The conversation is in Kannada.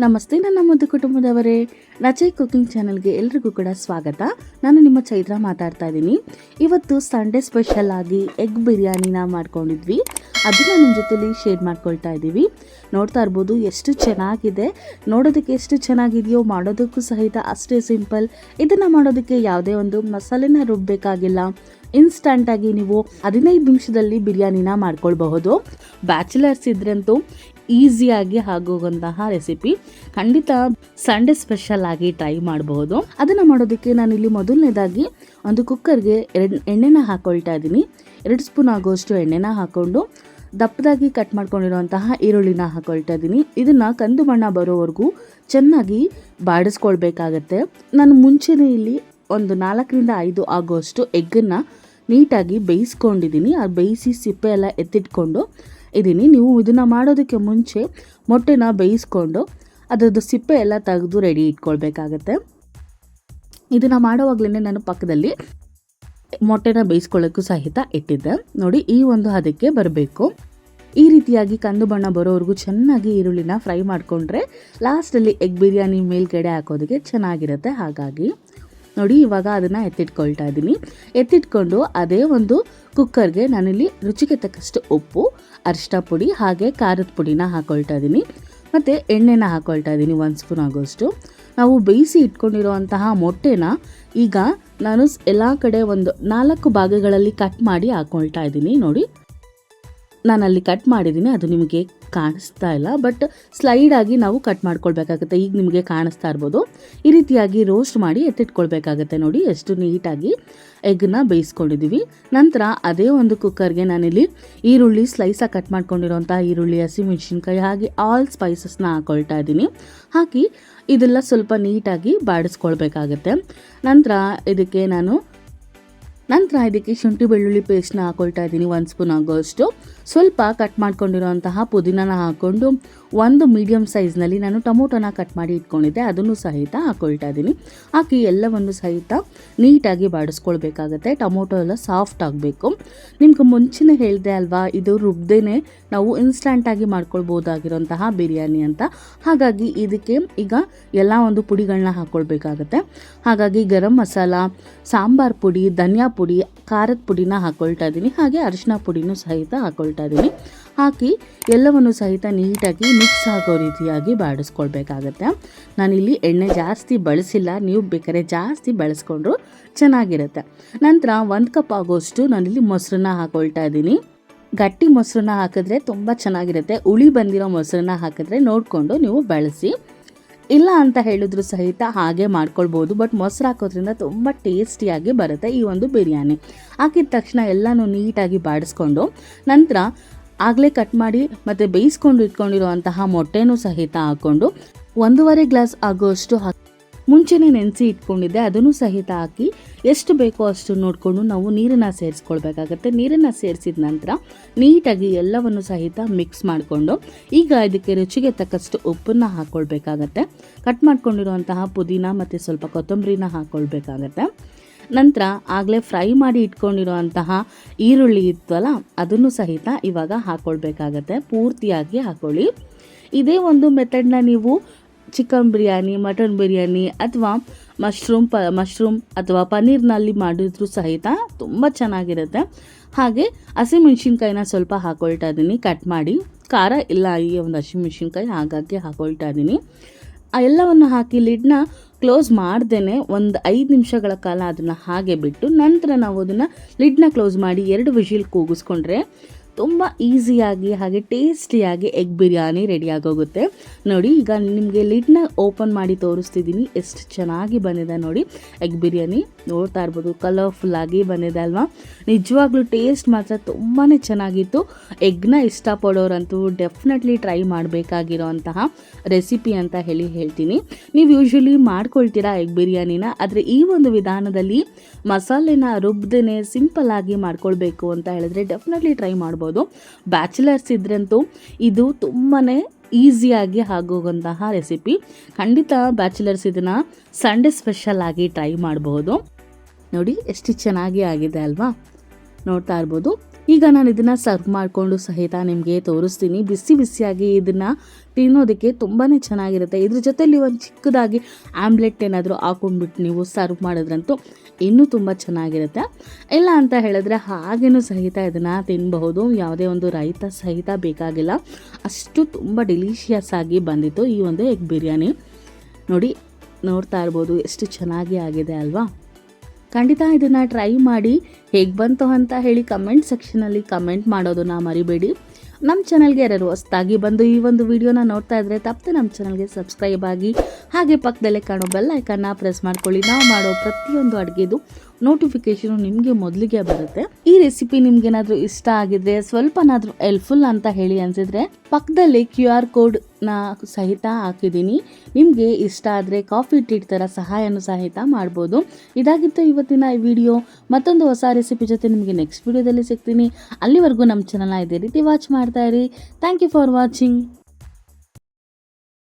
ನಮಸ್ತೆ ನನ್ನ ಮುದ್ದು ಕುಟುಂಬದವರೇ, ರಚೆ ಕುಕಿಂಗ್ ಚಾನಲ್ಗೆ ಎಲ್ರಿಗೂ ಕೂಡ ಸ್ವಾಗತ. ನಾನು ನಿಮ್ಮ ಚೈತ್ರ ಮಾತಾಡ್ತಾ ಇದ್ದೀನಿ. ಇವತ್ತು ಸಂಡೇ ಸ್ಪೆಷಲ್ ಆಗಿ ಎಗ್ ಬಿರಿಯಾನಿನ ಮಾಡ್ಕೊಂಡಿದ್ವಿ. ಅದನ್ನು ನಿಮ್ಮ ಜೊತೆಲಿ ಶೇರ್ ಮಾಡ್ಕೊಳ್ತಾ ಇದ್ದೀವಿ. ನೋಡ್ತಾ ಇರ್ಬೋದು ಎಷ್ಟು ಚೆನ್ನಾಗಿದೆ. ನೋಡೋದಕ್ಕೆ ಎಷ್ಟು ಚೆನ್ನಾಗಿದೆಯೋ ಮಾಡೋದಕ್ಕೂ ಸಹಿತ ಅಷ್ಟೇ ಸಿಂಪಲ್. ಇದನ್ನು ಮಾಡೋದಕ್ಕೆ ಯಾವುದೇ ಒಂದು ಮಸಾಲೆನ ರುಬ್ಬಬೇಕಾಗಿಲ್ಲ. ಇನ್ಸ್ಟಂಟಾಗಿ ನೀವು 15 ನಿಮಿಷದಲ್ಲಿ ಬಿರಿಯಾನಿನ ಮಾಡ್ಕೊಳ್ಬಹುದು. ಬ್ಯಾಚುಲರ್ಸ್ ಇದ್ರಂತೂ ಈಸಿಯಾಗಿ ಆಗೋವಂತಹ ರೆಸಿಪಿ. ಖಂಡಿತ ಸಂಡೇ ಸ್ಪೆಷಲ್ ಆಗಿ ಟ್ರೈ ಮಾಡಬಹುದು. ಅದನ್ನು ಮಾಡೋದಕ್ಕೆ ನಾನಿಲ್ಲಿ ಮೊದಲನೇದಾಗಿ ಒಂದು ಕುಕ್ಕರ್ಗೆ ಎಣ್ಣೆನ ಹಾಕೊಳ್ತಾ ಇದ್ದೀನಿ. 2 ಸ್ಪೂನ್ ಆಗೋಷ್ಟು ಎಣ್ಣೆನ ಹಾಕ್ಕೊಂಡು ದಪ್ಪದಾಗಿ ಕಟ್ ಮಾಡ್ಕೊಂಡಿರುವಂತಹ ಈರುಳ್ಳಿನ ಹಾಕೊಳ್ತಾ ಇದ್ದೀನಿ. ಇದನ್ನು ಕಂದು ಬಣ್ಣ ಬರೋವರೆಗೂ ಚೆನ್ನಾಗಿ ಬಾಡಿಸ್ಕೊಳ್ಬೇಕಾಗತ್ತೆ. ನಾನು ಮುಂಚೆನೇ ಇಲ್ಲಿ ಒಂದು 4ರಿಂದ 5 ಆಗೋಷ್ಟು ಎಗ್ಗನ್ನು ನೀಟಾಗಿ ಬೇಯಿಸ್ಕೊಂಡಿದ್ದೀನಿ. ಅದು ಬೇಯಿಸಿ ಸಿಪ್ಪೆ ಎಲ್ಲ ಎತ್ತಿಟ್ಕೊಂಡು ಇದ್ದೀನಿ. ನೀವು ಇದನ್ನು ಮಾಡೋದಕ್ಕೆ ಮುಂಚೆ ಮೊಟ್ಟೆನ ಬೇಯಿಸ್ಕೊಂಡು ಅದರದ್ದು ಸಿಪ್ಪೆ ಎಲ್ಲ ತೆಗೆದು ರೆಡಿ ಇಟ್ಕೊಳ್ಬೇಕಾಗತ್ತೆ. ಇದನ್ನು ಮಾಡೋವಾಗಲೇ ನಾನು ಪಕ್ಕದಲ್ಲಿ ಮೊಟ್ಟೆನ ಬೇಯಿಸ್ಕೊಳ್ಳೋಕ್ಕೂ ಸಹಿತ ಇಟ್ಟಿದ್ದೆ. ನೋಡಿ, ಈ ಒಂದು ಹದಕ್ಕೆ ಬರಬೇಕು. ಈ ರೀತಿಯಾಗಿ ಕಂದು ಬಣ್ಣ ಬರೋವರೆಗೂ ಚೆನ್ನಾಗಿ ಈರುಳ್ಳಿನ ಫ್ರೈ ಮಾಡಿಕೊಂಡ್ರೆ ಲಾಸ್ಟಲ್ಲಿ ಎಗ್ ಬಿರಿಯಾನಿ ಮೇಲ್ಗಡೆ ಹಾಕೋದಕ್ಕೆ ಚೆನ್ನಾಗಿರುತ್ತೆ. ಹಾಗಾಗಿ ನೋಡಿ, ಇವಾಗ ಅದನ್ನು ಎತ್ತಿಟ್ಕೊಳ್ತಾ ಇದ್ದೀನಿ. ಎತ್ತಿಟ್ಕೊಂಡು ಅದೇ ಒಂದು ಕುಕ್ಕರ್ಗೆ ನಾನಿಲ್ಲಿ ರುಚಿಗೆ ತಕ್ಕಷ್ಟು ಉಪ್ಪು, ಅರಿಶಿನ ಪುಡಿ ಹಾಗೆ ಖಾರದ ಪುಡಿನ ಹಾಕ್ಕೊಳ್ತಾ ಇದ್ದೀನಿ. ಮತ್ತು ಎಣ್ಣೆನ ಹಾಕ್ಕೊಳ್ತಾ ಇದ್ದೀನಿ 1 ಸ್ಪೂನ್ ಆಗೋಷ್ಟು. ನಾವು ಬೇಯಿಸಿ ಇಟ್ಕೊಂಡಿರುವಂತಹ ಮೊಟ್ಟೆನ ಈಗ ನಾನು ಎಲ್ಲ ಕಡೆ ಒಂದು 4 ಭಾಗಗಳಲ್ಲಿ ಕಟ್ ಮಾಡಿ ಹಾಕ್ಕೊಳ್ತಾ ಇದ್ದೀನಿ. ನೋಡಿ, ನಾನಲ್ಲಿ ಕಟ್ ಮಾಡಿದ್ದೀನಿ. ಅದು ನಿಮಗೆ ಕಾಣಿಸ್ತಾ ಇಲ್ಲ, ಬಟ್ ಸ್ಲೈಡಾಗಿ ನಾವು ಕಟ್ ಮಾಡ್ಕೊಳ್ಬೇಕಾಗುತ್ತೆ. ಈಗ ನಿಮಗೆ ಕಾಣಿಸ್ತಾ ಇರ್ಬೋದು. ಈ ರೀತಿಯಾಗಿ ರೋಸ್ಟ್ ಮಾಡಿ ಎತ್ತಿಟ್ಕೊಳ್ಬೇಕಾಗತ್ತೆ. ನೋಡಿ, ಎಷ್ಟು ನೀಟಾಗಿ ಎಗ್ಗನ್ನ ಬೇಯಿಸ್ಕೊಂಡಿದ್ದೀವಿ. ನಂತರ ಅದೇ ಒಂದು ಕುಕ್ಕರ್ಗೆ ನಾನಿಲ್ಲಿ ಈರುಳ್ಳಿ ಸ್ಲೈಸಾಗಿ ಕಟ್ ಮಾಡ್ಕೊಂಡಿರೋಂಥ ಈರುಳ್ಳಿ, ಹಸಿಮೆಣಸಿನ್ಕಾಯಿ ಹಾಗೆ ಆಲ್ ಸ್ಪೈಸಸ್ನ ಹಾಕ್ಕೊಳ್ತಾ ಇದ್ದೀನಿ. ಹಾಕಿ ಇದೆಲ್ಲ ಸ್ವಲ್ಪ ನೀಟಾಗಿ ಬಾಡಿಸ್ಕೊಳ್ಬೇಕಾಗತ್ತೆ. ನಂತರ ಇದಕ್ಕೆ ಶುಂಠಿ ಬೆಳ್ಳುಳ್ಳಿ ಪೇಸ್ಟ್ನ ಹಾಕ್ಕೊಳ್ತಾ ಇದ್ದೀನಿ 1 ಸ್ಪೂನ್ ಆಗೋಷ್ಟು. ಸ್ವಲ್ಪ ಕಟ್ ಮಾಡ್ಕೊಂಡಿರೋಂತಹ ಪುದೀನನ ಹಾಕ್ಕೊಂಡು ಒಂದು ಮೀಡಿಯಮ್ ಸೈಜ್ನಲ್ಲಿ ನಾನು ಟೊಮೊಟೊನ ಕಟ್ ಮಾಡಿ ಇಟ್ಕೊಂಡಿದ್ದೆ, ಅದನ್ನು ಸಹಿತ ಹಾಕ್ಕೊಳ್ತಾ ಇದ್ದೀನಿ. ಹಾಕಿ ಎಲ್ಲವನ್ನು ಸಹಿತ ನೀಟಾಗಿ ಬಾಡಿಸ್ಕೊಳ್ಬೇಕಾಗತ್ತೆ. ಟೊಮೊಟೊ ಎಲ್ಲ ಸಾಫ್ಟ್ ಆಗಬೇಕು. ನಿಮ್ಗೆ ಮುಂಚೆನೇ ಹೇಳಿದೆ ಅಲ್ವಾ, ಇದು ರುಬ್ದೇನೆ ನಾವು ಇನ್ಸ್ಟಂಟಾಗಿ ಮಾಡ್ಕೊಳ್ಬೋದಾಗಿರೋಂತಹ ಬಿರಿಯಾನಿ ಅಂತ. ಹಾಗಾಗಿ ಇದಕ್ಕೆ ಈಗ ಎಲ್ಲ ಒಂದು ಪುಡಿಗಳನ್ನ ಹಾಕ್ಕೊಳ್ಬೇಕಾಗತ್ತೆ. ಹಾಗಾಗಿ ಗರಂ ಮಸಾಲ, ಸಾಂಬಾರ್ ಪುಡಿ, ಧನಿಯಾ ಪುಡಿ, ಖಾರದ ಪುಡಿನ ಹಾಕ್ಕೊಳ್ತಾ ಇದ್ದೀನಿ. ಹಾಗೆ ಅರಿಶಿನ ಪುಡಿನೂ ಸಹಿತ ಹಾಕ್ಕೊಳ್ತಾ ಇದ್ದೀನಿ. ಹಾಕಿ ಎಲ್ಲವನ್ನು ಸಹಿತ ನೀಟಾಗಿ ಮಿಕ್ಸ್ ಆಗೋ ರೀತಿಯಾಗಿ ಬಾಡಿಸ್ಕೊಳ್ಬೇಕಾಗತ್ತೆ. ನಾನಿಲ್ಲಿ ಎಣ್ಣೆ ಜಾಸ್ತಿ ಬಳಸಿಲ್ಲ, ನೀವು ಬೇಕಾದ್ರೆ ಜಾಸ್ತಿ ಬಳಸ್ಕೊಂಡ್ರು ಚೆನ್ನಾಗಿರುತ್ತೆ. ನಂತರ 1 ಕಪ್ ಆಗೋಷ್ಟು ನಾನಿಲ್ಲಿ ಮೊಸರನ್ನ ಹಾಕ್ಕೊಳ್ತಾ ಇದ್ದೀನಿ. ಗಟ್ಟಿ ಮೊಸರನ್ನ ಹಾಕಿದ್ರೆ ತುಂಬ ಚೆನ್ನಾಗಿರುತ್ತೆ. ಹುಳಿ ಬಂದಿರೋ ಮೊಸರನ್ನ ಹಾಕಿದ್ರೆ ನೋಡಿಕೊಂಡು ನೀವು ಬಳಸಿ. ಇಲ್ಲ ಅಂತ ಹೇಳಿದ್ರು ಸಹಿತ ಹಾಗೆ ಮಾಡ್ಕೊಳ್ಬೋದು, ಬಟ್ ಮೊಸರು ಹಾಕೋದ್ರಿಂದ ತುಂಬ ಟೇಸ್ಟಿಯಾಗಿ ಬರುತ್ತೆ ಈ ಒಂದು ಬಿರಿಯಾನಿ. ಹಾಕಿದ ತಕ್ಷಣ ಎಲ್ಲನೂ ನೀಟಾಗಿ ಬಾಡಿಸ್ಕೊಂಡು ನಂತರ ಆಗಲೇ ಕಟ್ ಮಾಡಿ ಮತ್ತು ಬೇಯಿಸ್ಕೊಂಡು ಇಟ್ಕೊಂಡಿರುವಂತಹ ಮೊಟ್ಟೆನೂ ಸಹಿತ ಹಾಕ್ಕೊಂಡು 1.5 ಗ್ಲಾಸ್ ಆಗೋಷ್ಟು ಮುಂಚೆನೇ ನೆನೆಸಿ ಇಟ್ಕೊಂಡಿದ್ದೆ, ಅದನ್ನು ಸಹಿತ ಹಾಕಿ ಎಷ್ಟು ಬೇಕೋ ಅಷ್ಟು ನೋಡಿಕೊಂಡು ನಾವು ನೀರನ್ನು ಸೇರಿಸ್ಕೊಳ್ಬೇಕಾಗತ್ತೆ. ನೀರನ್ನು ಸೇರಿಸಿದ ನಂತರ ನೀಟಾಗಿ ಎಲ್ಲವನ್ನು ಸಹಿತ ಮಿಕ್ಸ್ ಮಾಡಿಕೊಂಡು ಈಗ ಇದಕ್ಕೆ ರುಚಿಗೆ ತಕ್ಕಷ್ಟು ಉಪ್ಪನ್ನು ಹಾಕ್ಕೊಳ್ಬೇಕಾಗತ್ತೆ. ಕಟ್ ಮಾಡ್ಕೊಂಡಿರುವಂತಹ ಪುದೀನ ಮತ್ತು ಸ್ವಲ್ಪ ಕೊತ್ತಂಬರಿನ ಹಾಕ್ಕೊಳ್ಬೇಕಾಗತ್ತೆ. ನಂತರ ಆಗಲೇ ಫ್ರೈ ಮಾಡಿ ಇಟ್ಕೊಂಡಿರುವಂತಹ ಈರುಳ್ಳಿ ಇತ್ತಲ್ಲ, ಅದನ್ನು ಸಹಿತ ಇವಾಗ ಹಾಕ್ಕೊಳ್ಬೇಕಾಗತ್ತೆ. ಪೂರ್ತಿಯಾಗಿ ಹಾಕ್ಕೊಳ್ಳಿ. ಇದೇ ಒಂದು ಮೆಥಡ್ನ ನೀವು ಚಿಕನ್ ಬಿರಿಯಾನಿ, ಮಟನ್ ಬಿರಿಯಾನಿ ಅಥವಾ ಮಶ್ರೂಮ್ ಅಥವಾ ಪನ್ನೀರ್ನಲ್ಲಿ ಮಾಡಿದ್ರು ಸಹಿತ ತುಂಬ ಚೆನ್ನಾಗಿರುತ್ತೆ. ಹಾಗೆ ಹಸಿಮೆಣ್ಸಿನ್ಕಾಯಿನ ಸ್ವಲ್ಪ ಹಾಕ್ಕೊಳ್ತಾ ಇದ್ದೀನಿ ಕಟ್ ಮಾಡಿ. ಖಾರ ಇಲ್ಲ ಈ ಒಂದು ಹಸಿಮೆಣ್ಸಿನ್ಕಾಯಿ, ಹಾಗಾಗಿ ಹಾಕ್ಕೊಳ್ತಾ ಇದ್ದೀನಿ. ಎಲ್ಲವನ್ನು ಹಾಕಿ ಲಿಡ್ನ ಕ್ಲೋಸ್ ಮಾಡ್ದೇ ಒಂದು 5 ನಿಮಿಷಗಳ ಕಾಲ ಅದನ್ನು ಹಾಗೆ ಬಿಟ್ಟು ನಂತರ ನಾವು ಅದನ್ನು ಲಿಡ್ನ ಕ್ಲೋಸ್ ಮಾಡಿ 2 ವಿಷಿಲ್ ಕೂಗಿಸ್ಕೊಂಡ್ರೆ ತುಂಬ ಈಸಿಯಾಗಿ ಹಾಗೆ ಟೇಸ್ಟಿಯಾಗಿ ಎಗ್ ಬಿರಿಯಾನಿ ರೆಡಿಯಾಗೋಗುತ್ತೆ. ನೋಡಿ, ಈಗ ನಿಮಗೆ ಲಿಡ್ನ ಓಪನ್ ಮಾಡಿ ತೋರಿಸ್ತಿದ್ದೀನಿ. ಎಷ್ಟು ಚೆನ್ನಾಗಿ ಬಂದಿದೆ ನೋಡಿ ಎಗ್ ಬಿರಿಯಾನಿ. ನೋಡ್ತಾ ಇರ್ಬೋದು, ಕಲರ್ಫುಲ್ಲಾಗಿ ಬಂದಿದೆ ಅಲ್ವಾ. ನಿಜವಾಗ್ಲೂ ಟೇಸ್ಟ್ ಮಾತ್ರ ತುಂಬಾ ಚೆನ್ನಾಗಿತ್ತು. ಎಗ್ನ ಇಷ್ಟಪಡೋರಂತೂ ಡೆಫಿನೆಟ್ಲಿ ಟ್ರೈ ಮಾಡಬೇಕಾಗಿರೋಂತಹ ರೆಸಿಪಿ ಅಂತ ಹೇಳ್ತೀನಿ. ನೀವು ಯೂಶ್ವಲಿ ಮಾಡ್ಕೊಳ್ತೀರಾ ಎಗ್ ಬಿರಿಯಾನಿನ, ಆದರೆ ಈ ಒಂದು ವಿಧಾನದಲ್ಲಿ ಮಸಾಲೆನ ರುಬ್ದೇನೆ ಸಿಂಪಲ್ಲಾಗಿ ಮಾಡ್ಕೊಳ್ಬೇಕು ಅಂತ ಹೇಳಿದ್ರೆ ಡೆಫಿನೆಟ್ಲಿ ಟ್ರೈ ಮಾಡ್ಬೋದು. ಬ್ಯಾಚುಲರ್ಸ್ ಇದ್ರಂತೂ ಇದು ತುಂಬಾ ಈಸಿಯಾಗಿ ಆಗೋವಂತಹ ರೆಸಿಪಿ. ಖಂಡಿತ ಬ್ಯಾಚುಲರ್ಸ್ ಇದನ್ನು ಸಂಡೇ ಸ್ಪೆಷಲ್ ಆಗಿ ಟ್ರೈ ಮಾಡಬಹುದು. ನೋಡಿ, ಎಷ್ಟು ಚೆನ್ನಾಗಿ ಆಗಿದೆ ಅಲ್ವಾ. ನೋಡ್ತಾ ಇರ್ಬೋದು. ಈಗ ನಾನು ಇದನ್ನು ಸರ್ವ್ ಮಾಡಿಕೊಂಡು ಸಹಿತ ನಿಮಗೆ ತೋರಿಸ್ತೀನಿ. ಬಿಸಿ ಬಿಸಿಯಾಗಿ ಇದನ್ನು ತಿನ್ನೋದಕ್ಕೆ ತುಂಬಾ ಚೆನ್ನಾಗಿರುತ್ತೆ. ಇದ್ರ ಜೊತೆಲಿ ಒಂದು ಚಿಕ್ಕದಾಗಿ ಆಮ್ಲೆಟ್ ಏನಾದರೂ ಹಾಕೊಂಡ್ಬಿಟ್ಟು ನೀವು ಸರ್ವ್ ಮಾಡಿದ್ರಂತೂ ಇನ್ನೂ ತುಂಬ ಚೆನ್ನಾಗಿರುತ್ತೆ. ಇಲ್ಲ ಅಂತ ಹೇಳಿದ್ರೆ ಹಾಗೇನೂ ಸಹಿತ ಇದನ್ನು ತಿನ್ನಬಹುದು. ಯಾವುದೇ ಒಂದು ರೈತ ಸಹಿತ ಬೇಕಾಗಿಲ್ಲ, ಅಷ್ಟು ತುಂಬ ಡೆಲಿಷಿಯಸ್ ಆಗಿ ಬಂದಿತ್ತು ಈ ಒಂದು ಎಗ್ ಬಿರಿಯಾನಿ. ನೋಡಿ, ನೋಡ್ತಾ ಇರ್ಬೋದು ಎಷ್ಟು ಚೆನ್ನಾಗಿ ಆಗಿದೆ ಅಲ್ವಾ. ಖಂಡಿತ ಇದನ್ನು ಟ್ರೈ ಮಾಡಿ ಹೇಗೆ ಬಂತು ಅಂತ ಹೇಳಿ ಕಮೆಂಟ್ ಸೆಕ್ಷನಲ್ಲಿ ಕಮೆಂಟ್ ಮಾಡೋದನ್ನು ಮರಿಬೇಡಿ. ನಮ್ಮ ಚಾನಲ್ಗೆ ಯಾರು ಹೊಸದಾಗಿ ಬಂದು ಈ ಒಂದು ವಿಡಿಯೋನ ನೋಡ್ತಾ ಇದ್ದರೆ ತಪ್ಪದೆ ನಮ್ಮ ಚಾನಲ್ಗೆ ಸಬ್ಸ್ಕ್ರೈಬ್ ಆಗಿ, ಹಾಗೆ ಪಕ್ಕದಲ್ಲೇ ಕಾಣೋ ಬೆಲ್ ಐಕನ್ನ ಪ್ರೆಸ್ ಮಾಡ್ಕೊಳ್ಳಿ. ನಾವು ಮಾಡೋ ಪ್ರತಿಯೊಂದು ಅಡುಗೆದು ನೋಟಿಫಿಕೇಷನು ನಿಮಗೆ ಮೊದಲಿಗೆ ಬರುತ್ತೆ. ಈ ರೆಸಿಪಿ ನಿಮ್ಗೇನಾದರೂ ಇಷ್ಟ ಆಗಿದ್ರೆ, ಸ್ವಲ್ಪನಾದರೂ ಹೆಲ್ಪ್ಫುಲ್ ಅಂತ ಹೇಳಿ ಅನಿಸಿದ್ರೆ ಪಕ್ಕದಲ್ಲಿ QR ಕೋಡ್ನ ಸಹಿತ ಹಾಕಿದ್ದೀನಿ. ನಿಮಗೆ ಇಷ್ಟ ಆದರೆ ಕಾಫಿ ಟೀ ಥರ ಸಹಾಯನೂ ಸಹಿತ ಮಾಡ್ಬೋದು. ಇದಾಗಿತ್ತು ಇವತ್ತಿನ ಈ ವಿಡಿಯೋ. ಮತ್ತೊಂದು ಹೊಸ ರೆಸಿಪಿ ಜೊತೆ ನಿಮಗೆ ನೆಕ್ಸ್ಟ್ ವಿಡಿಯೋದಲ್ಲಿ ಸಿಗ್ತೀನಿ. ಅಲ್ಲಿವರೆಗೂ ನಮ್ಮ ಚಾನಲ್ನ ಇದೇ ರೀತಿ ವಾಚ್ ಮಾಡ್ತಾ ಇರಿ. Thank you for watching.